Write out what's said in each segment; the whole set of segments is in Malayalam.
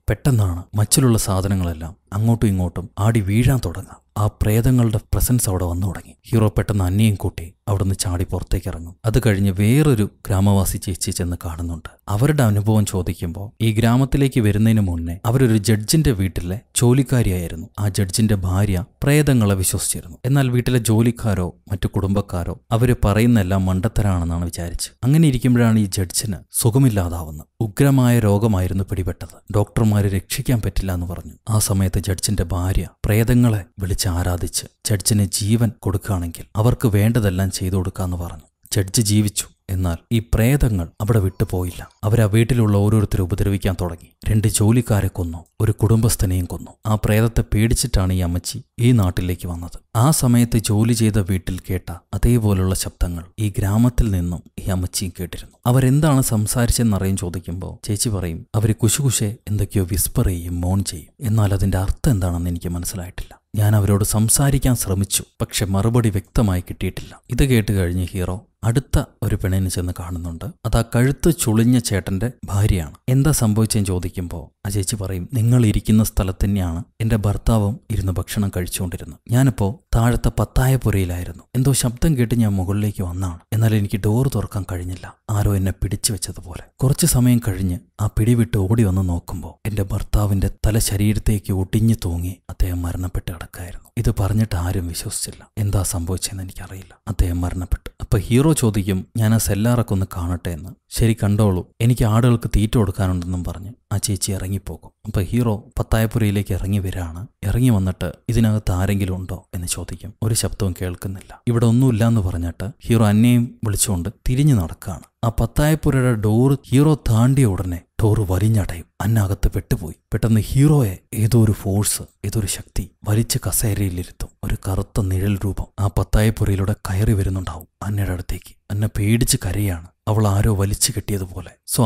പെട്ടെന്നാണ് മച്ചിലുള്ള സാധനങ്ങളെല്ലാം അങ്ങോട്ടും ഇങ്ങോട്ടും ആടി വീഴാൻ തുടങ്ങുക. ആ പ്രേതങ്ങളുടെ പ്രസൻസ് അവിടെ വന്നു തുടങ്ങി. ഹീറോ പെട്ടെന്ന് അന്നയും കൂട്ടി അവിടുന്ന് ചാടി പുറത്തേക്ക് ഇറങ്ങും. അത് കഴിഞ്ഞ് വേറൊരു ഗ്രാമവാസി ചേച്ചി ചെന്ന് കാണുന്നുണ്ട്. അവരുടെ അനുഭവം ചോദിക്കുമ്പോൾ ഈ ഗ്രാമത്തിലേക്ക് വരുന്നതിന് മുന്നേ അവരൊരു ജഡ്ജിന്റെ വീട്ടിലെ ജോലിക്കാരിയായിരുന്നു. ആ ജഡ്ജിന്റെ ഭാര്യ പ്രേതങ്ങളെ വിശ്വസിച്ചിരുന്നു. എന്നാൽ വീട്ടിലെ ജോലിക്കാരോ മറ്റു കുടുംബക്കാരോ അവര് പറയുന്ന എല്ലാം മണ്ടത്തരാണെന്നാണ് വിചാരിച്ച്. അങ്ങനെ ഇരിക്കുമ്പോഴാണ് ഈ ജഡ്ജിന് സുഖമില്ലാതാവുന്നത്. ഉഗ്രമായ രോഗമായിരുന്നു പിടിപെട്ടത്. ഡോക്ടർമാര് രക്ഷിക്കാൻ പറ്റില്ല എന്ന് പറഞ്ഞു. ആ സമയത്ത് ജഡ്ജിന്റെ ഭാര്യ പ്രേതങ്ങളെ വിളിച്ച് ആരാധിച്ച് ജഡ്ജിന് ജീവൻ കൊടുക്കുകയാണെങ്കിൽ അവർക്ക് വേണ്ടതെല്ലാം ചെയ്തു കൊടുക്കാന്ന് പറഞ്ഞു. ജഡ്ജി ജീവിച്ചു. എന്നാൽ ഈ പ്രേതങ്ങൾ അവിടെ വിട്ടുപോയില്ല. അവരാ വീട്ടിലുള്ള ഓരോരുത്തരെ ഉപദ്രവിക്കാൻ തുടങ്ങി. 2 ജോലിക്കാരെ കൊന്നു, ഒരു കുടുംബസ്ഥനെയും കൊന്നു. ആ പ്രേതത്തെ പേടിച്ചിട്ടാണ് ഈ അമ്മച്ചി ഈ നാട്ടിലേക്ക് വന്നത്. ആ സമയത്ത് ജോലി ചെയ്ത വീട്ടിൽ കേട്ട അതേപോലുള്ള ശബ്ദങ്ങൾ ഈ ഗ്രാമത്തിൽ നിന്നും ഈ അമ്മച്ചിയും കേട്ടിരുന്നു. അവരെന്താണ് സംസാരിച്ചെന്നറിയാൻ ചോദിക്കുമ്പോൾ ചേച്ചി പറയും, അവര് കുശുകുശെ എന്തൊക്കെയോ വിസ്പർ ചെയ്യും, മോൺ ചെയ്യും. എന്നാൽ അതിന്റെ അർത്ഥം എന്താണെന്ന് എനിക്ക് മനസ്സിലായിട്ടില്ല. ഞാൻ അവരോട് സംസാരിക്കാൻ ശ്രമിച്ചു, പക്ഷെ മറുപടി വ്യക്തമായി കിട്ടിയിട്ടില്ല. ഇത് കേട്ട് കഴിഞ്ഞ് ഹീറോ അടുത്ത ഒരു പെണ്ണിനെ ചെന്ന് കാണുന്നുണ്ട്. അത് ആ കഴുത്ത് ചുളിഞ്ഞ ചേട്ടന്റെ ഭാര്യയാണ്. എന്താ സംഭവിച്ചെന്ന് ചോദിക്കുമ്പോൾ ആ ചേച്ചി പറയും, നിങ്ങൾ ഇരിക്കുന്ന സ്ഥലത്ത് തന്നെയാണ് എന്റെ ഭർത്താവും ഇരുന്ന് ഭക്ഷണം കഴിച്ചുകൊണ്ടിരുന്നത്. ഞാനിപ്പോ താഴത്തെ പത്തായപ്പുരയിലായിരുന്നു. എന്തോ ശബ്ദം കേട്ട് ഞാൻ മുകളിലേക്ക് വന്നാണ്. എന്നാൽ എനിക്ക് ഡോർ തുറക്കാൻ കഴിഞ്ഞില്ല. ആരോ എന്നെ പിടിച്ചു വെച്ചതുപോലെ. കുറച്ചു സമയം കഴിഞ്ഞ് ആ പിടിവിട്ട് ഓടി വന്ന് നോക്കുമ്പോൾ എന്റെ ഭർത്താവിന്റെ തല ശരീരത്തേക്ക് ഒടിഞ്ഞു തൂങ്ങി അദ്ദേഹം മരണപ്പെട്ട് കിടക്കായിരുന്നു. ഇത് പറഞ്ഞിട്ട് ആരും വിശ്വസിച്ചില്ല. എന്താ സംഭവിച്ചതെന്ന് എനിക്കറിയില്ല. അദ്ദേഹം മരണപ്പെട്ടു. അപ്പൊ ഹീറോ ചോദിക്കും, ഞാൻ ആ സെല്ലാറൊക്കെ ഒന്ന് കാണട്ടെ എന്ന്. ശരി, കണ്ടോളൂ, എനിക്ക് ആടുകൾക്ക് തീറ്റ കൊടുക്കാനുണ്ടെന്നും പറഞ്ഞ് ആ ചേച്ചി ഇറങ്ങിപ്പോകും. അപ്പൊ ഹീറോ പത്തായപ്പുരയിലേക്ക് ഇറങ്ങി വരാണ്. ഇറങ്ങി വന്നിട്ട് ഇതിനകത്ത് ആരെങ്കിലും ഉണ്ടോ എന്ന് ചോദിക്കും. ഒരു ശബ്ദവും കേൾക്കുന്നില്ല. ഇവിടെ ഒന്നുമില്ല എന്ന് പറഞ്ഞിട്ട് ഹീറോ അന്നയും വിളിച്ചുകൊണ്ട് തിരിഞ്ഞു നടക്കുകയാണ്. ആ പത്തായപ്പുരയുടെ ഡോറ് ഹീറോ താണ്ടിയ ഉടനെ ഡോറ് വലിഞ്ഞടയും. അന്നകത്ത് പെട്ടുപോയി. പെട്ടെന്ന് ഹീറോയെ ഏതോ ഒരു ഫോഴ്സ്, ഏതൊരു ശക്തി വലിച്ച് കസേരയിലിരുത്തും. ഒരു കറുത്ത നിഴൽ രൂപം ആ പത്തായപ്പുരയിലൂടെ കയറി വരുന്നുണ്ടാവും അന്നയുടെ അടുത്തേക്ക്. അന്ന പേടിച്ച് കരയാണ്. അവൾ ആരോ വലിച്ചു കെട്ടിയതുപോലെ. സോ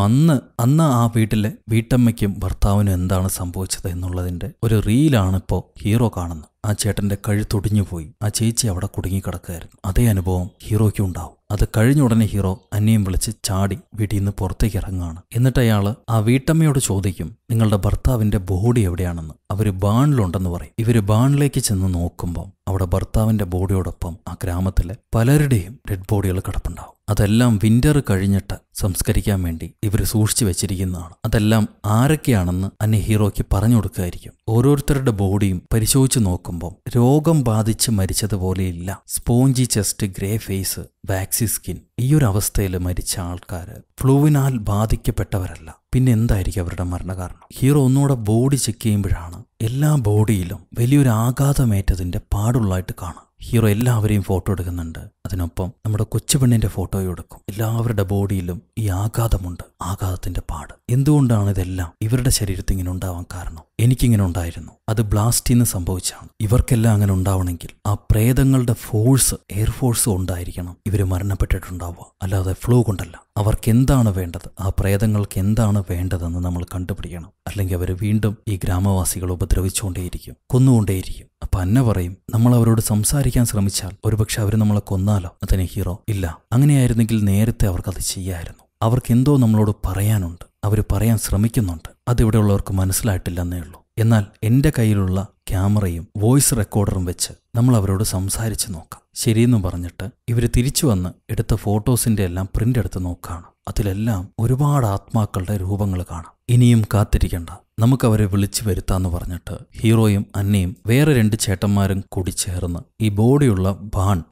അന്ന് ആ വീട്ടിലെ വീട്ടമ്മയ്ക്കും ഭർത്താവിനും എന്താണ് സംഭവിച്ചത് എന്നുള്ളതിന്റെ ഒരു റീലാണ് ഇപ്പോൾ ഹീറോ കാണുന്നത്. ആ ചേട്ടന്റെ കഴുത്തൊടിഞ്ഞു പോയി. ആ ചേച്ചി അവിടെ കുടുങ്ങിക്കിടക്കുകയായിരുന്നു. അതേ അനുഭവം ഹീറോയ്ക്കും ഉണ്ടാവും. അത് കഴിഞ്ഞ ഉടനെ ഹീറോ അന്നയും വിളിച്ച് ചാടി വീട്ടിൽ നിന്ന് പുറത്തേക്ക് ഇറങ്ങുകയാണ്. എന്നിട്ട് അയാള് ആ വീട്ടമ്മയോട് ചോദിക്കും, നിങ്ങളുടെ ഭർത്താവിന്റെ ബോഡി എവിടെയാണെന്ന്. അവര് ബാണിലുണ്ടെന്ന് പറയും. ഇവര് ബാണിലേക്ക് ചെന്ന് നോക്കുമ്പോൾ അവിടെ ഭർത്താവിന്റെ ബോഡിയോടൊപ്പം ആ ഗ്രാമത്തിലെ പലരുടെയും ഡെഡ് ബോഡികൾ കിടപ്പുണ്ടാവും. അതെല്ലാം വിന്റർ കഴിഞ്ഞിട്ട് സംസ്കരിക്കാൻ വേണ്ടി ഇവർ സൂക്ഷിച്ചു വെച്ചിരിക്കുന്നതാണ്. അതെല്ലാം ആരൊക്കെയാണെന്ന് അന്നെ ഹീറോയ്ക്ക് പറഞ്ഞു കൊടുക്കുകയായിരിക്കും. ഓരോരുത്തരുടെ ബോഡിയും പരിശോധിച്ച് നോക്കുമ്പോൾ രോഗം ബാധിച്ച് മരിച്ചതുപോലെയില്ല. Spongy chest, grey face, waxy skin. ഈ ഒരു അവസ്ഥയിൽ മരിച്ച ആൾക്കാര് ഫ്ലൂവിനാൽ ബാധിക്കപ്പെട്ടവരല്ല. പിന്നെ എന്തായിരിക്കും അവരുടെ മരണകാരണം? ഹീറോ ഒന്നുകൂടെ ബോഡി ചെക്ക് ചെയ്യുമ്പോഴാണ് എല്ലാ ബോഡിയിലും വലിയൊരു ആഘാതമേറ്റതിന്റെ പാടുള്ളതായിട്ട് കാണാം. ഹീറോ എല്ലാവരെയും ഫോട്ടോ എടുക്കുന്നുണ്ട്. അതിനൊപ്പം നമ്മുടെ കൊച്ചുപെണ്ണിന്റെ ഫോട്ടോയും എടുക്കും. എല്ലാവരുടെ ബോഡിയിലും ഈ ആഘാതമുണ്ട്, ആഘാതത്തിന്റെ പാട്. എന്തുകൊണ്ടാണ് ഇതെല്ലാം ഇവരുടെ ശരീരത്തിൽ ഇങ്ങനെ ഉണ്ടാവാൻ കാരണം? എനിക്കിങ്ങനെ ഉണ്ടായിരുന്നു. അത് ബ്ലാസ്റ്റിന്ന് സംഭവിച്ചാണ്. ഇവർക്കെല്ലാം അങ്ങനെ ഉണ്ടാവണമെങ്കിൽ ആ പ്രേതങ്ങളുടെ ഫോഴ്സ്, എയർഫോഴ്സ് ഉണ്ടായിരിക്കണം ഇവർ മരണപ്പെട്ടിട്ടുണ്ടാവുക. അല്ലാതെ ഫ്ലൂ കൊണ്ടല്ല. അവർക്ക് എന്താണ് വേണ്ടത്, ആ പ്രേതങ്ങൾക്ക് എന്താണ് വേണ്ടതെന്ന് നമ്മൾ കണ്ടുപിടിക്കണം. അല്ലെങ്കിൽ അവർ വീണ്ടും ഈ ഗ്രാമവാസികൾ ഉപദ്രവിച്ചുകൊണ്ടേയിരിക്കും, കൊന്നുകൊണ്ടേയിരിക്കും. അപ്പൊ അന്ന പറയും, നമ്മൾ അവരോട് സംസാരിക്കാൻ ശ്രമിച്ചാൽ ഒരുപക്ഷെ അവർ നമ്മളെ കൊന്നാലോ? അതിന് ഹീറോ, ഇല്ല, അങ്ങനെയായിരുന്നെങ്കിൽ നേരത്തെ അവർക്കത് ചെയ്യായിരുന്നു. അവർക്കെന്തോ നമ്മളോട് പറയാനുണ്ട്, അവർ പറയാൻ ശ്രമിക്കുന്നുണ്ട്. അതിവിടെയുള്ളവർക്ക് മനസ്സിലായിട്ടില്ലെന്നേ ഉള്ളൂ. എന്നാൽ എൻ്റെ കയ്യിലുള്ള ക്യാമറയും വോയിസ് റെക്കോർഡറും വെച്ച് നമ്മൾ അവരോട് സംസാരിച്ച് നോക്കാം. ശരിയെന്ന് പറഞ്ഞിട്ട് ഇവർ തിരിച്ചു വന്ന് എടുത്ത ഫോട്ടോസിന്റെ എല്ലാം പ്രിന്റ് എടുത്ത് നോക്കുകയാണ്. അതിലെല്ലാം ഒരുപാട് ആത്മാക്കളുടെ രൂപങ്ങൾ കാണാം. ഇനിയും കാത്തിരിക്കണ്ട, നമുക്കവരെ വിളിച്ചു വരുത്താന്ന് പറഞ്ഞിട്ട് ഹീറോയും അന്നയും വേറെ 2 ചേട്ടന്മാരും കൂടി ചേർന്ന് ഈ ബോഡിയുള്ള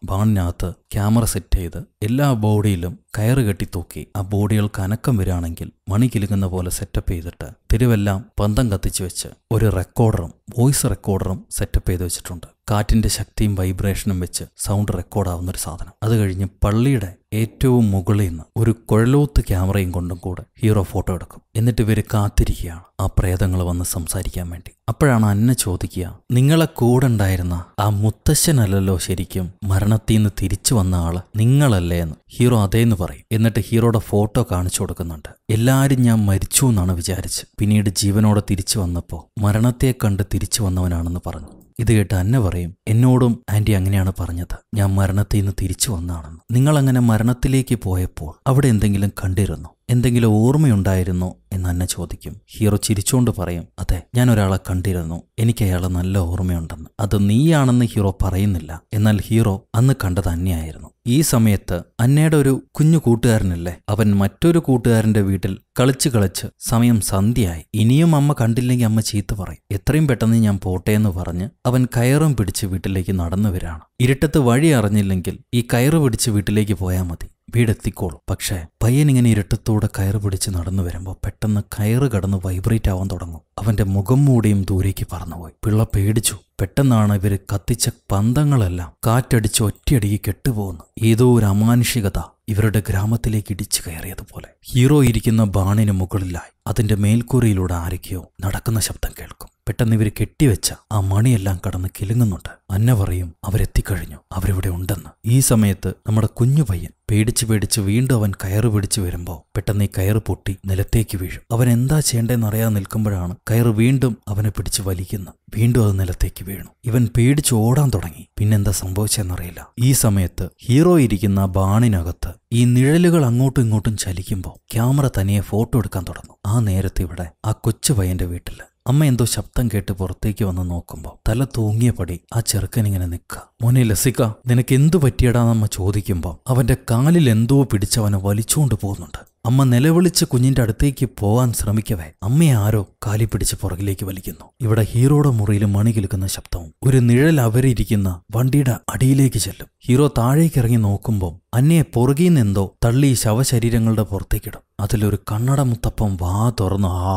ബാണിനകത്ത് ക്യാമറ സെറ്റ് ചെയ്ത് എല്ലാ ബോഡിയിലും കയറ് കെട്ടി തൂക്കി ആ ബോഡികൾക്ക് അനക്കം വരികയാണെങ്കിൽ മണി കിലുങ്ങുന്ന പോലെ സെറ്റപ്പ് ചെയ്തിട്ട് തെരുവെല്ലാം പന്തം കത്തിച്ചു വെച്ച് ഒരു റെക്കോർഡറും വോയിസ് റെക്കോർഡറും സെറ്റപ്പ് ചെയ്ത് വെച്ചിട്ടുണ്ട്. കാറ്റിന്റെ ശക്തിയും വൈബ്രേഷനും വെച്ച് സൗണ്ട് റെക്കോർഡാവുന്ന ഒരു സാധനം. അത് കഴിഞ്ഞ് പള്ളിയുടെ ഏറ്റവും മുകളിൽ നിന്ന് ഒരു കുഴലൂത്ത് ക്യാമറയും കൊണ്ടും കൂടെ ഹീറോ ഫോട്ടോ എടുക്കും. എന്നിട്ട് ഇവര് കാത്തിരിക്കുകയാണ് ആ പ്രേതങ്ങൾ വന്ന് സംസാരിക്കാൻ വേണ്ടി. അപ്പോഴാണ് അന്ന ചോദിക്കുക, നിങ്ങളെ കൂടെ ഉണ്ടായിരുന്ന ആ മുത്തശ്ശനല്ലല്ലോ ശരിക്കും മരണത്തിൽ നിന്ന് തിരിച്ചു വന്ന ആള്, നിങ്ങളല്ലേ എന്ന്. ഹീറോ അതേന്ന് പറയും. എന്നിട്ട് ഹീറോയുടെ ഫോട്ടോ കാണിച്ചു കൊടുക്കുന്നുണ്ട്. എല്ലാരും ഞാൻ മരിച്ചു എന്നാണ് വിചാരിച്ച്, പിന്നീട് ജീവനോടെ തിരിച്ചു വന്നപ്പോ മരണത്തെ കണ്ട് തിരിച്ചു വന്നവനാണെന്ന് പറഞ്ഞു. ഇത് കേട്ട് അന്ന പറയും, എന്നോടും ആന്റി അങ്ങനെയാണ് പറഞ്ഞത്, ഞാൻ മരണത്തിൽ നിന്ന് തിരിച്ചു വന്നാണെന്ന്. നിങ്ങളങ്ങനെ മരണത്തിലേക്ക് പോയപ്പോൾ അവിടെ എന്തെങ്കിലും കണ്ടിരുന്നു? എന്തെങ്കിലും ഓർമ്മയുണ്ടായിരുന്നോ എന്ന് അന്ന ചോദിക്കും. ഹീറോ ചിരിച്ചുകൊണ്ട് പറയും, അതെ, ഞാൻ ഒരാളെ കണ്ടിരുന്നു, എനിക്ക് അയാളെ നല്ല ഓർമ്മയുണ്ടെന്ന്. അത് നീയാണെന്ന് ഹീറോ പറയുന്നില്ല. എന്നാൽ ഹീറോ അന്ന് കണ്ടത് അന്നയായിരുന്നു. ഈ സമയത്ത് അന്നയുടെ ഒരു കുഞ്ഞു കൂട്ടുകാരനല്ലേ, അവൻ മറ്റൊരു കൂട്ടുകാരന്റെ വീട്ടിൽ കളിച്ച് കളിച്ച് സമയം സന്ധ്യയായി. ഇനിയും അമ്മ കണ്ടില്ലെങ്കിൽ അമ്മ ചീത്ത പറയും. എത്രയും പെട്ടെന്ന് ഞാൻ പോട്ടെ എന്ന് പറഞ്ഞ് അവൻ കയറും പിടിച്ച് വീട്ടിലേക്ക് നടന്നു വരാണ്. ഇരുട്ടത്ത് വഴി അറിഞ്ഞില്ലെങ്കിൽ ഈ കയറ് പിടിച്ച് വീട്ടിലേക്ക് പോയാൽ മതി, വീടെത്തിക്കോളും. പക്ഷേ പയ്യനിങ്ങനെ ഇരുട്ടത്തൂടെ കയറ് പിടിച്ച് നടന്നു വരുമ്പോൾ പെട്ടെന്ന് കയറ് കടന്ന് വൈബ്രേറ്റ് ആവാൻ തുടങ്ങും. അവന്റെ മുഖം മൂടിയും ദൂരേക്ക് പറന്നുപോയി. പിള്ള പേടിച്ചു. പെട്ടെന്നാണ് ഇവര് കത്തിച്ച പന്തങ്ങളെല്ലാം കാറ്റടിച്ച് ഒറ്റയടിക്ക് കെട്ടുപോകുന്നു. ഏതോ ഒരു അമാനുഷികത ഇവരുടെ ഗ്രാമത്തിലേക്ക് ഇടിച്ചു കയറിയതുപോലെ. ഹീറോ ഇരിക്കുന്ന ബാണിന് മുകളിലായി അതിന്റെ മേൽക്കൂരയിലൂടെ ആരൊക്കെയോ നടക്കുന്ന ശബ്ദം കേൾക്കും. പെട്ടെന്ന് ഇവർ കെട്ടിവെച്ച ആ മണിയെല്ലാം കടന്ന് കിലുങ്ങുന്നുണ്ട്. അന്ന പറയും, അവരെത്തിക്കഴിഞ്ഞു, അവരിവിടെ ഉണ്ടെന്ന്. ഈ സമയത്ത് നമ്മുടെ കുഞ്ഞു പയ്യൻ പേടിച്ച് വീണ്ടും അവൻ കയറ് പിടിച്ചു വരുമ്പോൾ പെട്ടെന്ന് ഈ കയറ് പൊട്ടി നിലത്തേക്ക് വീഴും. അവൻ എന്താ ചെയ്യേണ്ടതെന്നറിയാതെ നിൽക്കുമ്പോഴാണ് കയറ് വീണ്ടും അവനെ പിടിച്ച് വലിക്കുന്നത്. വീണ്ടും അത് നിലത്തേക്ക് വീണു. ഇവൻ പേടിച്ച് ഓടാൻ തുടങ്ങി. പിന്നെന്താ സംഭവിച്ചെന്നറിയില്ല. ഈ സമയത്ത് ഹീറോ ഇരിക്കുന്ന ബാണിനകത്ത് ഈ നിഴലുകൾ അങ്ങോട്ടും ഇങ്ങോട്ടും ചലിക്കുമ്പോൾ ക്യാമറ തനിയെ ഫോട്ടോ എടുക്കാൻ തുടങ്ങും. ആ നേരത്തെ ഇവിടെ ആ കൊച്ചു പയ്യന്റെ വീട്ടില് അമ്മ എന്തോ ശബ്ദം കേട്ട് പുറത്തേക്ക് വന്ന് നോക്കുമ്പോൾ തല തൂങ്ങിയ പടി ആ ചെറുക്കനിങ്ങനെ നിൽക്കുക. മോനെ ലസിക, നിനക്ക് എന്തു പറ്റിയടാന്നമ്മ ചോദിക്കുമ്പോൾ അവന്റെ കാലിൽ എന്തോ പിടിച്ചവനെ വലിച്ചുകൊണ്ട് പോകുന്നുണ്ട്. അമ്മ നിലവിളിച്ച് കുഞ്ഞിന്റെ അടുത്തേക്ക് പോവാൻ ശ്രമിക്കവേ അമ്മയെ ആരോ കാലി പിടിച്ച് പുറകിലേക്ക് വലിക്കുന്നു. ഇവിടെ ഹീറോയുടെ മുറിയിൽ മണി കിലുക്കുന്ന ശബ്ദവും ഒരു നിഴൽ അവരിയ്ക്കുന്ന വണ്ടിയുടെ അടിയിലേക്ക് ചെല്ലും. ഹീറോ താഴേക്ക് ഇറങ്ങി നോക്കുമ്പോൾ അന്നയെ പുറകിൽ എന്തോ തള്ളി ശവശരീരങ്ങളുടെ പുറത്തേക്കിടും. അതിലൊരു കണ്ണട മുത്തപ്പം വാ തുറന്ന് ആ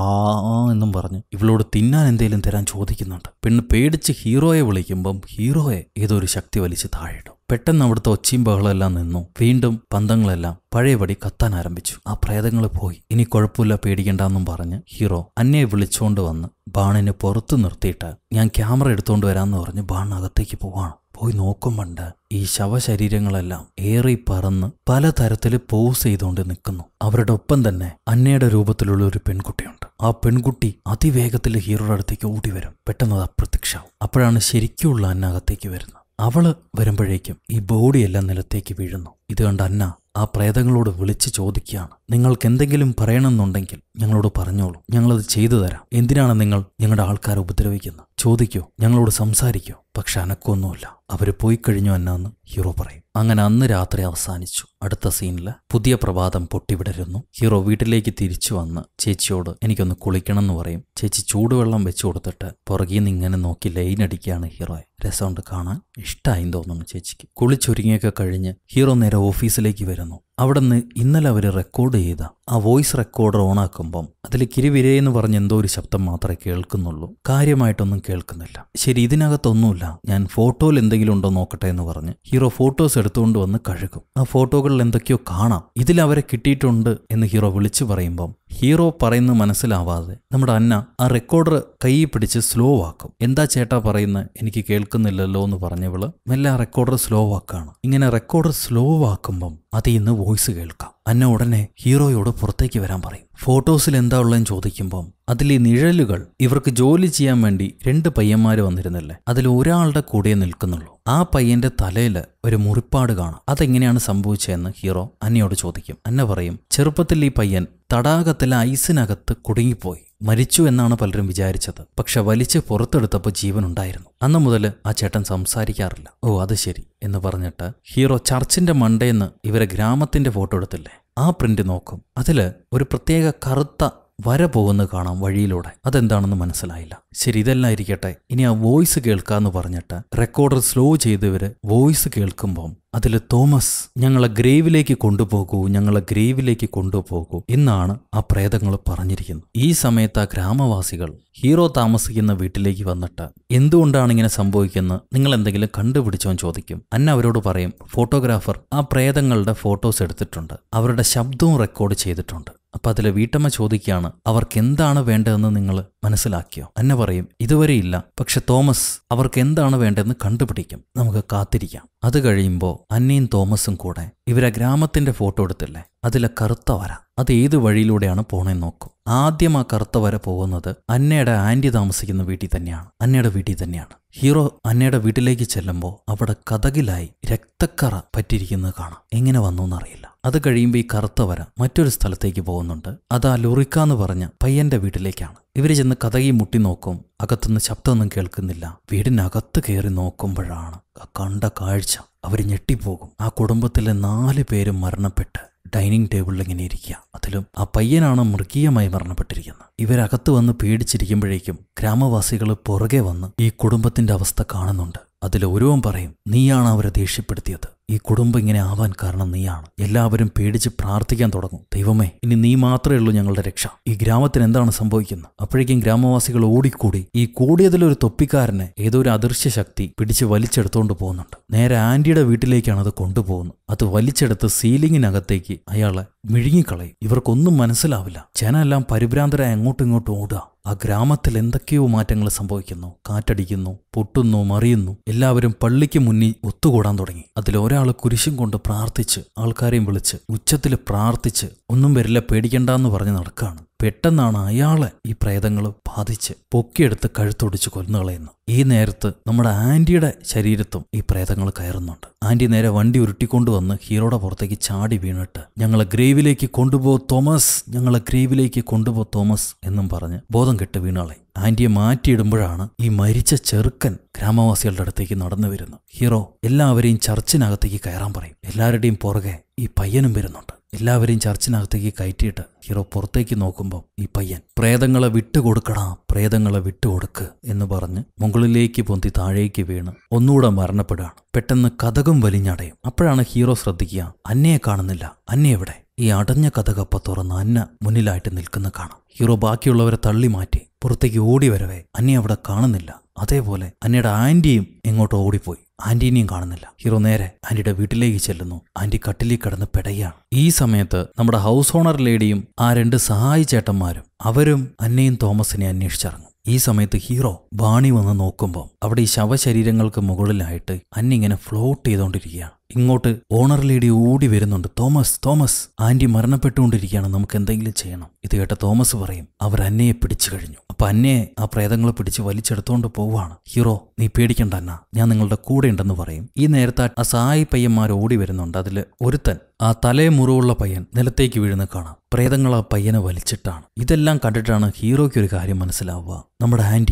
എന്നും പറഞ്ഞ് ഇവളോട് തിന്നാൻ എന്തേലും തരാൻ ചോദിക്കുന്നുണ്ട്. പെണ്ണ് പേടിച്ച് ഹീറോയെ വിളിക്കുമ്പം ഹീറോയെ ഏതോ ഒരു ശക്തി വലിച്ച് താഴെയിടും. പെട്ടെന്ന് അവിടുത്തെ ഒച്ചയും ബഹളമെല്ലാം നിന്നു. വീണ്ടും പന്തങ്ങളെല്ലാം പഴയപടി കത്താൻ ആരംഭിച്ചു. ആ പ്രേതങ്ങൾ പോയി. ഇനി കുഴപ്പമില്ല, പേടിക്കണ്ടെന്നും പറഞ്ഞ് ഹീറോ അന്നയെ വിളിച്ചുകൊണ്ട് വന്ന് ബാണിന് പുറത്തു നിർത്തിയിട്ട് ഞാൻ ക്യാമറ എടുത്തുകൊണ്ട് വരാമെന്ന് പറഞ്ഞ് ബാണിനകത്തേക്ക് പോവാണ്. പോയി നോക്കുമ്പോണ്ട് ഈ ശവശരീരങ്ങളെല്ലാം ഏറി പറന്ന് പലതരത്തിൽ പോസ് ചെയ്തുകൊണ്ട് നിൽക്കുന്നു. അവരുടെ ഒപ്പം തന്നെ അന്നയുടെ രൂപത്തിലുള്ള ഒരു പെൺകുട്ടിയുണ്ട്. ആ പെൺകുട്ടി അതിവേഗത്തിൽ ഹീറോയുടെ അടുത്തേക്ക് ഓടി വരും. പെട്ടെന്ന് അത് അപ്രത്യക്ഷമാവും. അപ്പോഴാണ് ശരിക്കുള്ള അന്ന അകത്തേക്ക് വരുന്നത്. അവള് വരുമ്പോഴേക്കും ഈ ബോഡിയെല്ലാം നിലത്തേക്ക് വീഴുന്നു. ഇത് കണ്ട് അന്ന ആ പ്രേതങ്ങളോട് വിളിച്ച് ചോദിക്കുകയാണ്, നിങ്ങൾക്ക് എന്തെങ്കിലും പറയണമെന്നുണ്ടെങ്കിൽ ഞങ്ങളോട് പറഞ്ഞോളൂ, ഞങ്ങളത് ചെയ്തു തരാം. എന്തിനാണ് നിങ്ങൾ ഞങ്ങളുടെ ആൾക്കാരെ ഉപദ്രവിക്കുന്നത്? ചോദിക്കോ, ഞങ്ങളോട് സംസാരിക്കോ. പക്ഷെ അനക്കൊന്നുമില്ല. അവര് പോയി കഴിഞ്ഞു എന്നാന്ന് ഹീറോ പറയും. അങ്ങനെ അന്ന് രാത്രി അവസാനിച്ചു. അടുത്ത സീനില് പുതിയ പ്രഭാതം പൊട്ടിവിടരുന്നു. ഹീറോ വീട്ടിലേക്ക് തിരിച്ചു വന്ന് ചേച്ചിയോട് എനിക്കൊന്ന് കുളിക്കണം എന്ന് പറയും. ചേച്ചി ചൂടുവെള്ളം വെച്ചു കൊടുത്തിട്ട് പുറകിൽ നിന്ന് ഇങ്ങനെ നോക്കി ലൈനടിക്കുകയാണ് ഹീറോയെ. രസമുണ്ട് കാണാൻ, ഇഷ്ടമായിന്ന് തോന്നുന്നു ചേച്ചിക്ക്. കുളിച്ചൊരുങ്ങിയൊക്കെ കഴിഞ്ഞ് ഹീറോ നേരെ ഓഫീസിലേക്ക് വരുന്നു. അവിടെ നിന്ന് ഇന്നലെ അവർ റെക്കോർഡ് ചെയ്ത ആ വോയിസ് റെക്കോർഡർ ഓണാക്കുമ്പം അതിൽ കിരിവിരയെന്ന് പറഞ്ഞ് എന്തോ ഒരു ശബ്ദം മാത്രമേ കേൾക്കുന്നുള്ളൂ. കാര്യമായിട്ടൊന്നും കേൾക്കുന്നില്ല. ശരി, ഇതിനകത്തൊന്നുമില്ല, ഞാൻ ഫോട്ടോയിൽ എന്തെങ്കിലും ഉണ്ടോ നോക്കട്ടെ എന്ന് പറഞ്ഞ് ഹീറോ ഫോട്ടോസ് എടുത്തുകൊണ്ട് വന്ന് കഴുകും. ആ ഫോട്ടോകളിൽ എന്തൊക്കെയോ കാണാം. ഇതിൽ അവരെ കിട്ടിയിട്ടുണ്ട് എന്ന് ഹീറോ വിളിച്ചു പറയുമ്പം ഹീറോ പറയുന്നത് മനസ്സിലാവാതെ നമ്മുടെ അന്ന ആ റെക്കോർഡർ കൈ പിടിച്ച് സ്ലോ ആക്കും. എന്താ ചേട്ടാ പറയുന്നത്, എനിക്ക് കേൾക്കുന്നില്ലല്ലോ എന്ന് പറഞ്ഞവള് മെല്ലെ ആ റെക്കോർഡർ സ്ലോ ആക്കാണ്. ഇങ്ങനെ റെക്കോർഡർ സ്ലോ ആക്കുമ്പം അതിൽ നിന്ന് വോയിസ് കേൾക്കാം. അന്ന ഉടനെ ഹീറോയോട് പുറത്തേക്ക് വരാൻ പറയും. ഫോട്ടോസിൽ എന്താ ഉള്ളതെന്ന് ചോദിക്കുമ്പം അതിൽ ഈ നിഴലുകൾ ഇവർക്ക് ജോലി ചെയ്യാൻ വേണ്ടി 2 പയ്യന്മാര് വന്നിരുന്നില്ലേ, അതിൽ ഒരാളുടെ കൂടെ നിൽക്കുന്നുള്ളൂ. ആ പയ്യന്റെ തലയിൽ ഒരു മുറിപ്പാട് കാണാം. അതെങ്ങനെയാണ് സംഭവിച്ചതെന്ന് ഹീറോ അന്നയോട് ചോദിക്കും. അന്ന പറയും, ചെറുപ്പത്തിൽ ഈ പയ്യൻ തടാകത്തിലെ ഐസിനകത്ത് കുടുങ്ങിപ്പോയി മരിച്ചു എന്നാണ് പലരും വിചാരിച്ചത്. പക്ഷെ വലിച്ച് പുറത്തെടുത്തപ്പോൾ ജീവനുണ്ടായിരുന്നു. അന്ന് മുതൽ ആ ചേട്ടൻ സംസാരിക്കാറില്ല. ഓ അത് ശരി എന്ന് പറഞ്ഞിട്ട് ഹീറോ ചർച്ചിന്റെ മണ്ടേന്ന് ഇവരെ ഗ്രാമത്തിന്റെ ഫോട്ടോ എടുത്തില്ലേ, ആ പ്രിന്റ് നോക്കും. അതില് ഒരു പ്രത്യേക കറുത്ത വര പോകുന്നത് കാണാം വഴിയിലൂടെ. അതെന്താണെന്ന് മനസ്സിലായില്ല. ശരി, ഇതെല്ലാം ഇരിക്കട്ടെ, ഇനി ആ വോയിസ് കേൾക്കാന്ന് പറഞ്ഞിട്ട് റെക്കോർഡർ സ്ലോ ചെയ്ത് ഇവര് വോയിസ് കേൾക്കുമ്പം അതിൽ തോമസ് ഞങ്ങളെ ഗ്രേവിലേക്ക് കൊണ്ടുപോകൂ, ഞങ്ങളെ ഗ്രേവിലേക്ക് കൊണ്ടുപോകൂ എന്നാണ് ആ പ്രേതങ്ങൾ പറഞ്ഞിരിക്കുന്നത്. ഈ സമയത്ത് ആ ഗ്രാമവാസികൾ ഹീറോ താമസിക്കുന്ന വീട്ടിലേക്ക് വന്നിട്ട് എന്തുകൊണ്ടാണ് ഇങ്ങനെ സംഭവിക്കുന്നത്, നിങ്ങൾ എന്തെങ്കിലും കണ്ടുപിടിച്ചോന്ന് ചോദിക്കും. അന്ന അവരോട് പറയും, ഫോട്ടോഗ്രാഫർ ആ പ്രേതങ്ങളുടെ ഫോട്ടോസ് എടുത്തിട്ടുണ്ട്, അവരുടെ ശബ്ദവും റെക്കോർഡ് ചെയ്തിട്ടുണ്ട്. അപ്പൊ അതിലെ വീട്ടമ്മ ചോദിക്കുകയാണ്, അവർക്ക് എന്താണ് വേണ്ടതെന്ന് നിങ്ങൾ മനസ്സിലാക്കിയോ? അന്ന പറയും, ഇതുവരെ ഇല്ല, പക്ഷെ തോമസ് അവർക്ക് എന്താണ് വേണ്ടതെന്ന് കണ്ടുപിടിക്കും, നമുക്ക് കാത്തിരിക്കാം. അത് കഴിയുമ്പോൾ അന്നയും തോമസും കൂടെ ഇവരെ ഗ്രാമത്തിന്റെ ഫോട്ടോ എടുത്തില്ലേ, അതിലെ കറുത്ത വര അത് ഏത് വഴിയിലൂടെയാണ് പോണേന്ന് നോക്കും. ആദ്യം ആ കറുത്ത വര പോകുന്നത് അന്നയുടെ ആന്റി താമസിക്കുന്ന വീട്ടിൽ തന്നെയാണ്, അന്നയുടെ വീട്ടിൽ തന്നെയാണ്. ഹീറോ അന്നയുടെ വീട്ടിലേക്ക് ചെല്ലുമ്പോൾ അവിടെ കതകിലായി രക്തക്കറ പറ്റിയിരിക്കുന്നത് കാണാം. എങ്ങനെ വന്നു എന്നറിയില്ല. അത് കഴിയുമ്പോൾ ഈ കറുത്ത വര മറ്റൊരു സ്ഥലത്തേക്ക് പോകുന്നുണ്ട്. അത് ആ ലൊറിക്ക എന്ന് പറഞ്ഞ പയ്യന്റെ വീട്ടിലേക്കാണ്. ഇവര് ചെന്ന് കതകി മുട്ടി നോക്കും. അകത്തുനിന്ന് ശബ്ദമൊന്നും കേൾക്കുന്നില്ല. വീടിനകത്ത് കയറി നോക്കുമ്പോഴാണ് കണ്ട കാഴ്ച. അവര് ഞെട്ടിപ്പോകും. ആ കുടുംബത്തിലെ 4 പേരും മരണപ്പെട്ട് ഡൈനിങ് ടേബിളിൽ ഇങ്ങനെ ഇരിക്കുക. അതിലും ആ പയ്യനാണ് മൃഗീയമായി മരണപ്പെട്ടിരിക്കുന്നത്. ഇവരകത്ത് വന്ന് പേടിച്ചിരിക്കുമ്പോഴേക്കും ഗ്രാമവാസികൾ പുറകെ വന്ന് ഈ കുടുംബത്തിന്റെ അവസ്ഥ കാണുന്നുണ്ട്. അതിലൊരുവൻ പറയും, നീയാണ് അവരെ ദേഷ്യപ്പെടുത്തിയത്. ഈ കുടുംബം ഇങ്ങനെ ആവാൻ കാരണം നീയാണ്. എല്ലാവരും പേടിച്ച് പ്രാർത്ഥിക്കാൻ തുടങ്ങും. ദൈവമേ, ഇനി നീ മാത്രമേ ഉള്ളൂ ഞങ്ങളുടെ രക്ഷ. ഈ ഗ്രാമത്തിന് എന്താണ് സംഭവിക്കുന്നത്? അപ്പോഴേക്കും ഗ്രാമവാസികൾ ഓടിക്കൂടി ഈ കൂടിയതിലൊരു തൊപ്പിക്കാരനെ ഏതോ ഒരു അദൃശ്യ ശക്തി പിടിച്ച് വലിച്ചെടുത്തോണ്ട് പോകുന്നുണ്ട്. നേരെ ആന്റിയുടെ വീട്ടിലേക്കാണ് അത് കൊണ്ടുപോകുന്നത്. അത് വലിച്ചെടുത്ത് സീലിങ്ങിനകത്തേക്ക് അയാളെ മിഴുങ്ങിക്കളയും. ഇവർക്കൊന്നും മനസ്സിലാവില്ല. ജനമെല്ലാം പരിഭ്രാന്തരായി അങ്ങോട്ടും ഇങ്ങോട്ടും ഓടുക. ആ ഗ്രാമത്തിൽ എന്തൊക്കെയോ മാറ്റങ്ങൾ സംഭവിക്കുന്നു. കാറ്റടിക്കുന്നു, പൊട്ടുന്നു, മറിയുന്നു. എല്ലാവരും പള്ളിക്ക് മുന്നിൽ ഒത്തുകൂടാൻ തുടങ്ങി. അതിലൊരാൾ കുരിശും കൊണ്ട് പ്രാർത്ഥിച്ച് ആൾക്കാരെയും വിളിച്ച് ഉച്ചത്തിൽ പ്രാർത്ഥിച്ച് ഒന്നും വരില്ല, പേടിക്കണ്ടെന്ന് പറഞ്ഞ് നടക്കുകയാണ്. പെട്ടെന്നാണ് അയാളെ ഈ പ്രേതങ്ങൾ ബാധിച്ച് പൊക്കിയെടുത്ത് കഴുത്തൊടിച്ച് കൊന്നുകളയുന്നു. ഈ നേരത്ത് നമ്മുടെ ആന്റിയുടെ ശരീരത്തും ഈ പ്രേതങ്ങൾ കയറുന്നുണ്ട്. ആന്റി നേരെ വണ്ടി ഉരുട്ടിക്കൊണ്ടുവന്ന് ഹീറോയുടെ പുറത്തേക്ക് ചാടി വീണിട്ട് ഞങ്ങളെ ഗ്രേവിലേക്ക് കൊണ്ടുപോ തോമസ്, ഞങ്ങളെ ഗ്രേവിലേക്ക് കൊണ്ടുപോ തോമസ് എന്നും പറഞ്ഞ് ബോധം കെട്ട് വീണാളെ. ആന്റിയെ മാറ്റിയിടുമ്പോഴാണ് ഈ മരിച്ച ചെറുക്കൻ ഗ്രാമവാസികളുടെ അടുത്തേക്ക് നടന്നു വരുന്നത്. ഹീറോ എല്ലാവരെയും ചർച്ചിനകത്തേക്ക് കയറാൻ പറയും. എല്ലാവരുടെയും പുറകെ ഈ പയ്യനും വരുന്നുണ്ട്. എല്ലാവരെയും ചർച്ചിനകത്തേക്ക് കയറ്റിയിട്ട് ഹീറോ പുറത്തേക്ക് നോക്കുമ്പോൾ ഈ പയ്യൻ പ്രേതങ്ങളെ വിട്ടുകൊടുക്കടാ, പ്രേതങ്ങളെ വിട്ടുകൊടുക്ക് എന്ന് പറഞ്ഞ് മുകളിലേക്ക് പൊന്തി താഴേക്ക് വീണ് ഒന്നുകൂടെ മരണപ്പെടുകയാണ്. പെട്ടെന്ന് കതകും വലിഞ്ഞടയും. അപ്പോഴാണ് ഹീറോ ശ്രദ്ധിക്കുക, അന്നയെ കാണുന്നില്ല. അന്ന എവിടെ? ഈ അടഞ്ഞ കതകപ്പ തുറന്ന് അന്ന മുന്നിലായിട്ട് നിൽക്കുന്ന കാണാം. ഹീറോ ബാക്കിയുള്ളവരെ തള്ളി മാറ്റി പുറത്തേക്ക് ഓടി വരവേ അന്നയെ അവിടെ കാണുന്നില്ല. അതേപോലെ അന്നയുടെ ആന്റിയും എങ്ങോട്ടോ ഓടിപ്പോയി. ആന്റീനെയും കാണുന്നില്ല. ഹീറോ നേരെ ആന്റിയുടെ വീട്ടിലേക്ക് ചെല്ലുന്നു. ആന്റി കട്ടിലിൽ കിടന്ന് പെടയാണ്. ഈ സമയത്ത് നമ്മുടെ ഹൗസ് ഓണർ ലേഡിയും ആ 2 സഹായി ചേട്ടന്മാരും അവരും അന്നയും തോമസിനെ അന്വേഷിച്ചിറങ്ങും. ഈ സമയത്ത് ഹീറോ ബാണി വന്ന് നോക്കുമ്പോൾ അവിടെ ഈ ശവശരീരങ്ങൾക്ക് മുകളിലായിട്ട് അന്നിങ്ങനെ ഫ്ലോട്ട് ചെയ്തുകൊണ്ടിരിക്കുകയാണ്. ഇങ്ങോട്ട് ഓണർ ലേഡി ഓടി വരുന്നുണ്ട്. തോമസ്, തോമസ്, ആന്റി മരണപ്പെട്ടുകൊണ്ടിരിക്കുകയാണ്, നമുക്ക് എന്തെങ്കിലും ചെയ്യണം. ഇത് കേട്ട തോമസ് പറയും, അവർ അന്നയെ പിടിച്ചു കഴിഞ്ഞു. അപ്പൊ അന്നയെ ആ പ്രേതങ്ങളെ പിടിച്ച് വലിച്ചെടുത്തോണ്ട് പോവാണ്. ഹീറോ, നീ പേടിക്കണ്ട അന്ന, ഞാൻ നിങ്ങളുടെ കൂടെ ഉണ്ടെന്ന് പറയും. ഈ നേരത്തെ ആ സഹായി പയ്യന്മാർ ഓടി വരുന്നുണ്ട്. അതില് ഒരുത്തൻ ആ തലേ മുറിവുള്ള പയ്യൻ നിലത്തേക്ക് വീഴുന്ന കാണാം. പ്രേതങ്ങൾ ആ പയ്യനെ വലിച്ചിട്ടാണ്. ഇതെല്ലാം കണ്ടിട്ടാണ് ഹീറോയ്ക്ക് ഒരു കാര്യം മനസ്സിലാവുക. നമ്മുടെ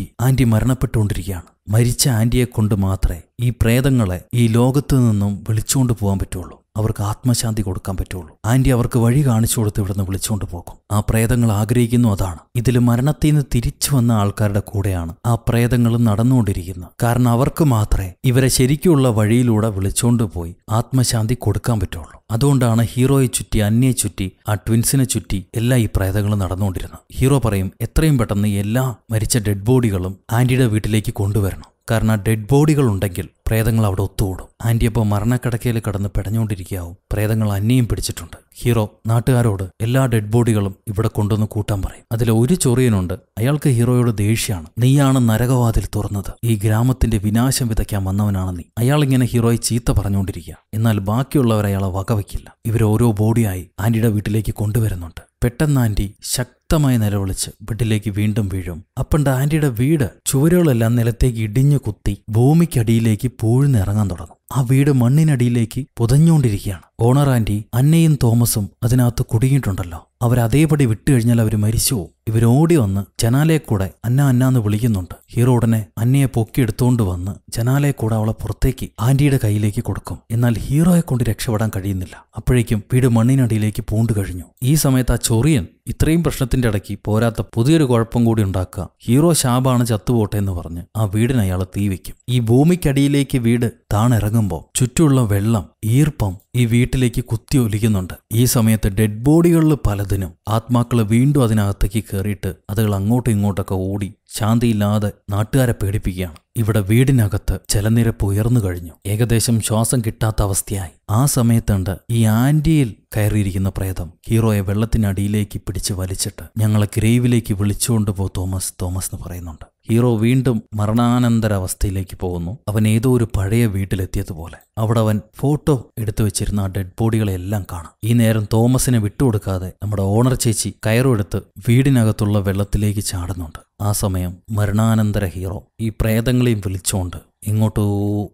ആന്റി മരണപ്പെട്ടുകൊണ്ടിരിക്കുകയാണ്. മരിച്ച ആന്റിയെ കൊണ്ട് മാത്രമേ ഈ പ്രേതങ്ങളെ ഈ ലോകത്തു നിന്നും വിളിച്ചുകൊണ്ട് പോകാൻ പറ്റുള്ളൂ. അവർക്ക് ആത്മശാന്തി കൊടുക്കാൻ പറ്റുള്ളൂ. ആന്റി അവർക്ക് വഴി കാണിച്ചു കൊടുത്ത് ഇവിടുന്ന് വിളിച്ചുകൊണ്ട് പോകും. ആ പ്രേതങ്ങൾ ആഗ്രഹിക്കുന്നു അതാണ്. ഇതിൽ മരണത്തിൽ നിന്ന് തിരിച്ചു വന്ന ആൾക്കാരുടെ കൂടെയാണ് ആ പ്രേതങ്ങൾ നടന്നുകൊണ്ടിരിക്കുന്നത്. കാരണം അവർക്ക് മാത്രമേ ഇവരെ ശരിക്കുള്ള വഴിയിലൂടെ വിളിച്ചുകൊണ്ട് പോയി ആത്മശാന്തി കൊടുക്കാൻ പറ്റുള്ളൂ. അതുകൊണ്ടാണ് ഹീറോയെ ചുറ്റി, അന്നയെ ചുറ്റി, ആ ട്വിൻസിനെ ചുറ്റി എല്ലാ ഈ പ്രേതങ്ങൾ നടന്നുകൊണ്ടിരുന്നത്. ഹീറോ പറയും, എത്രയും പെട്ടെന്ന് എല്ലാ മരിച്ച ഡെഡ് ബോഡികളും ആന്റിയുടെ വീട്ടിലേക്ക് കൊണ്ടുവരണം. കാരണം ആ ഡെഡ് ബോഡികൾ ഉണ്ടെങ്കിൽ പ്രേതങ്ങൾ അവിടെ ഒത്തുകൂടും. ആന്റി അപ്പോൾ മരണക്കിടക്കയിൽ കടന്ന് പെടഞ്ഞുകൊണ്ടിരിക്കാവും. പ്രേതങ്ങൾ അന്നയും പിടിച്ചിട്ടുണ്ട്. ഹീറോ നാട്ടുകാരോട് എല്ലാ ഡെഡ് ബോഡികളും ഇവിടെ കൊണ്ടുവന്ന് കൂട്ടാൻ പറയും. അതിൽ ഒരു ചൊറിയനുണ്ട്. അയാൾക്ക് ഹീറോയോട് ദേഷ്യമാണ്. നീയാണ് നരകവാതിൽ തുറന്നത്, ഈ ഗ്രാമത്തിന്റെ വിനാശം വിതയ്ക്കാൻ വന്നവനാണ് നീ. അയാളിങ്ങനെ ഹീറോയെ ചീത്ത പറഞ്ഞുകൊണ്ടിരിക്കുക. എന്നാൽ ബാക്കിയുള്ളവർ അയാളെ വകവയ്ക്കില്ല. ഇവർ ഓരോ ബോഡിയായി ആന്റിയുടെ വീട്ടിലേക്ക് കൊണ്ടുവരുന്നുണ്ട്. പെട്ടെന്ന് ആന്റി ശക്തമായി നിലവിളിച്ച് ബെഡിലേക്ക് വീണ്ടും വീഴും. അപ്പണ്ട് ആന്റിയുടെ വീട് ചുവരുകളെല്ലാം നിലത്തേക്ക് ഇടിഞ്ഞു കുത്തി ഭൂമിക്കടിയിലേക്ക് പൂഴ്ന്നിറങ്ങാൻ തുടങ്ങും. ആ വീട് മണ്ണിനടിയിലേക്ക് പുതഞ്ഞുകൊണ്ടിരിക്കുകയാണ്. ഓണർ ആന്റി അന്നയും തോമസും അതിനകത്ത് കുടുങ്ങിയിട്ടുണ്ടല്ലോ. അവരതേപടി വിട്ടുകഴിഞ്ഞാൽ അവർ മരിച്ചു. ഇവരോടി വന്ന് ജനാലയെ കൂടെ അന്നാന്ന് വിളിക്കുന്നുണ്ട്. ഹീറോ ഉടനെ അന്നയെ പൊക്കിയെടുത്തുകൊണ്ട് വന്ന് ജനാലയെ കൂടെ അവളെ പുറത്തേക്ക് ആന്റിയുടെ കയ്യിലേക്ക് കൊടുക്കും. എന്നാൽ ഹീറോയെ കൊണ്ട് രക്ഷപ്പെടാൻ കഴിയുന്നില്ല. അപ്പോഴേക്കും വീട് മണ്ണിനടിയിലേക്ക് പൂണ്ടു കഴിഞ്ഞു. ഈ സമയത്ത് ആ ചൊറിയൻ ഇത്രയും പ്രശ്നത്തിന്റെ ഇടയ്ക്ക് പോരാത്ത പുതിയൊരു കുഴപ്പം കൂടി ഉണ്ടാക്കുക. ഹീറോ ശാപാണ്, ചത്തുപോട്ടെ എന്ന് പറഞ്ഞ് ആ വീടിന് അയാളെ തീ വയ്ക്കും. ഈ ഭൂമിക്കടിയിലേക്ക് വീട് താണിറങ്ങുമ്പോൾ ചുറ്റുമുള്ള വെള്ളം, ഈർപ്പം ഈ വീട്ടിലേക്ക് കുത്തി ഒലിക്കുന്നുണ്ട്. ഈ സമയത്ത് ഡെഡ് ബോഡികളിൽ പലതിനും ആത്മാക്കള് വീണ്ടും അതിനകത്തേക്ക് കയറിയിട്ട് അതുകൾ അങ്ങോട്ടും ഇങ്ങോട്ടൊക്കെ ഓടി ശാന്തിയില്ലാതെ നാട്ടുകാരെ പേടിപ്പിക്കുകയാണ്. ഇവിടെ വീടിനകത്ത് ജലനിരപ്പ് ഉയർന്നു കഴിഞ്ഞു. ഏകദേശം ശ്വാസം കിട്ടാത്ത അവസ്ഥയായി. ആ സമയത്തുണ്ട് ഈ ആന്റിയിൽ കയറിയിരിക്കുന്ന പ്രേതം ഹീറോയെ വെള്ളത്തിനടിയിലേക്ക് പിടിച്ച് വലിച്ചിട്ട് ഞങ്ങളെ ഗ്രേവിലേക്ക് വിളിച്ചുകൊണ്ട് പോ തോമസ്, തോമസ് എന്ന് പറയുന്നുണ്ട്. ഹീറോ വീണ്ടും മരണാനന്തര അവസ്ഥയിലേക്ക് പോകുന്നു. അവൻ ഏതോ ഒരു പഴയ വീട്ടിലെത്തിയതുപോലെ അവിടെ അവൻ ഫോട്ടോ എടുത്തു വെച്ചിരുന്ന ആ ഡെഡ് ബോഡികളെല്ലാം കാണാം. ഈ നേരം തോമസിനെ വിട്ടുകൊടുക്കാതെ നമ്മുടെ ഓണർ ചേച്ചി കയറെടുത്ത് വീടിനകത്തുള്ള വെള്ളത്തിലേക്ക് ചാടുന്നുണ്ട്. ആ സമയം മരണാനന്തര ഹീറോ ഈ പ്രേതങ്ങളെയും വിളിച്ചുകൊണ്ട് ഇങ്ങോട്ടോ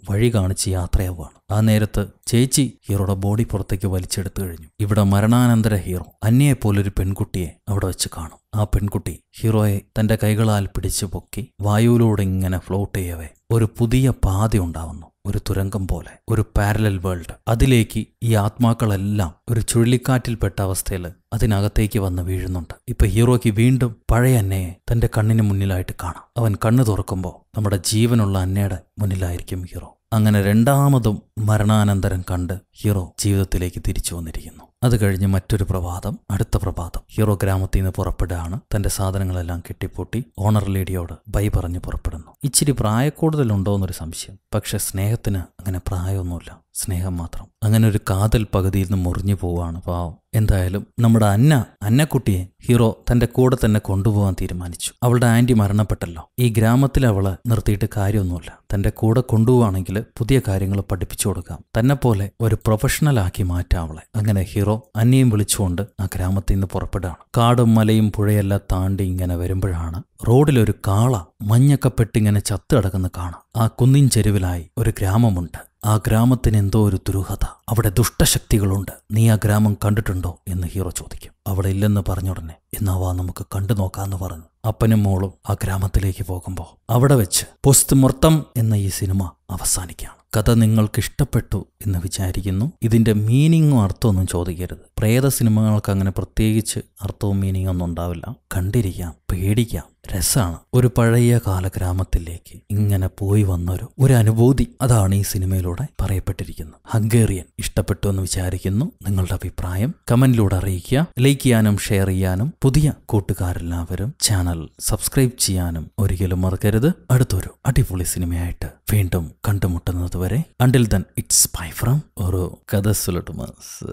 വഴി കാണിച്ച് യാത്രയാവുകയാണ്. ആ നേരത്ത് ചേച്ചി ഹീറോയുടെ ബോഡി പുറത്തേക്ക് വലിച്ചെടുത്തു കഴിഞ്ഞു. ഇവിടെ മരണാനന്തര ഹീറോ അന്യയെപ്പോലൊരു പെൺകുട്ടിയെ അവിടെ വെച്ച് കാണും. ആ പെൺകുട്ടി ഹീറോയെ തന്റെ കൈകളാൽ പിടിച്ചു പൊക്കി വായുവിലൂടെ ഇങ്ങനെ ഫ്ലോട്ട് ചെയ്യവേ ഒരു പുതിയ പാത ഉണ്ടാവുന്നു. ഒരു തുരങ്കം പോലെ, ഒരു പാരലൽ വേൾഡ്. അതിലേക്ക് ഈ ആത്മാക്കളെല്ലാം ഒരു ചുഴലിക്കാറ്റിൽപ്പെട്ട അവസ്ഥയിൽ അതിനകത്തേക്ക് വന്ന് വീഴുന്നുണ്ട്. ഇപ്പൊ ഹീറോയ്ക്ക് വീണ്ടും പഴയ അന്നയെ തന്റെ കണ്ണിന് മുന്നിലായിട്ട് കാണാം. അവൻ കണ്ണു തുറക്കുമ്പോൾ നമ്മുടെ ജീവനുള്ള അന്നയുടെ മുന്നിലായിരിക്കും ഹീറോ. അങ്ങനെ രണ്ടാമതും മരണാനന്തരം കണ്ട് ഹീറോ ജീവിതത്തിലേക്ക് തിരിച്ചു വന്നിരിക്കുന്നു. അത് കഴിഞ്ഞ് മറ്റൊരു പ്രഭാതം, അടുത്ത പ്രഭാതം ഹീറോ ഗ്രാമത്തിൽ നിന്ന് പുറപ്പെടുകയാണ്. തന്റെ സാധനങ്ങളെല്ലാം കെട്ടിപ്പൂട്ടി ഓണർ ലേഡിയോട് ബൈ പറഞ്ഞ് പുറപ്പെടുന്നു. ഇച്ചിരി പ്രായക്കൂടുതലുണ്ടോ എന്നൊരു സംശയം. പക്ഷെ സ്നേഹത്തിന് അങ്ങനെ പ്രായമൊന്നുമില്ല, സ്നേഹം മാത്രം. അങ്ങനെ ഒരു കാതൽ പകുതിയിൽ നിന്ന് മുറിഞ്ഞു പോവാണ് പാവം. എന്തായാലും നമ്മുടെ അന്നക്കുട്ടിയെ ഹീറോ തന്റെ കൂടെ തന്നെ കൊണ്ടുപോകാൻ തീരുമാനിച്ചു. അവളുടെ ആന്റി മരണപ്പെട്ടല്ലോ. ഈ ഗ്രാമത്തിൽ അവളെ നിർത്തിയിട്ട് കാര്യമൊന്നുമില്ല. തന്റെ കൂടെ കൊണ്ടുപോവാണെങ്കിൽ പുതിയ കാര്യങ്ങൾ പഠിപ്പിച്ചു കൊടുക്കാം. തന്നെ പോലെ ഒരു പ്രൊഫഷണൽ ആക്കി മാറ്റാം അവളെ. അങ്ങനെ ഹീറോ അന്നയും വിളിച്ചുകൊണ്ട് ആ ഗ്രാമത്തിൽ നിന്ന് പുറപ്പെടുകയാണ്. കാടും മലയും പുഴയെല്ലാം താണ്ടി ഇങ്ങനെ വരുമ്പോഴാണ് റോഡിലൊരു കാള മഞ്ഞക്കപ്പെട്ടിങ്ങനെ ചത്തു കിടക്കുന്ന കാണാം. ആ കുന്നിൻ ചെരുവിലായി ഒരു ഗ്രാമമുണ്ട്. ആ ഗ്രാമത്തിന് എന്തോ ഒരു ദുരൂഹത, അവിടെ ദുഷ്ടശക്തികളുണ്ട്. നീ ആ ഗ്രാമം കണ്ടിട്ടുണ്ടോ എന്ന് ഹീറോ ചോദിക്കും. അവിടെ ഇല്ലെന്ന് പറഞ്ഞുടനെ എന്നാവാ നമുക്ക് കണ്ടു നോക്കാന്ന് പറഞ്ഞു. അപ്പനും മോളും ആ ഗ്രാമത്തിലേക്ക് പോകുമ്പോൾ അവിടെ വെച്ച് പോസ്റ്റ്മോർട്ടം എന്ന ഈ സിനിമ അവസാനിക്കുകയാണ്. കഥ നിങ്ങൾക്ക് ഇഷ്ടപ്പെട്ടു എന്ന് വിചാരിക്കുന്നു. ഇതിന്റെ മീനിങ്ങും അർത്ഥമൊന്നും ചോദിക്കരുത്. പ്രേത സിനിമകൾക്ക് അങ്ങനെ പ്രത്യേകിച്ച് അർത്ഥവും മീനിങ്ങും ഒന്നും ഉണ്ടാവില്ല. കണ്ടിരിക്കാം, പേടിക്കാം, രസമാണ്. ഒരു പഴയ കാല ഗ്രാമത്തിലേക്ക് ഇങ്ങനെ പോയി വന്നൊരു അനുഭൂതി, അതാണ് ഈ സിനിമയിലൂടെ പറയപ്പെട്ടിരിക്കുന്നത്. ഹംഗേറിയൻ ഇഷ്ടപ്പെട്ടു എന്ന് വിചാരിക്കുന്നു. നിങ്ങളുടെ അഭിപ്രായം കമന്റിലൂടെ അറിയിക്കുക. ലൈക്ക് ചെയ്യാനും ഷെയർ ചെയ്യാനും പുതിയ കൂട്ടുകാരെല്ലാവരും ചാനൽ സബ്സ്ക്രൈബ് ചെയ്യാനും ഒരിക്കലും മറക്കരുത്. അടുത്തൊരു അടിപൊളി സിനിമയായിട്ട് വീണ്ടും കണ്ടുമുട്ടുന്നത് വരെ until then it's bye from ഒരു കഥ സുലട്ടുമാസ്.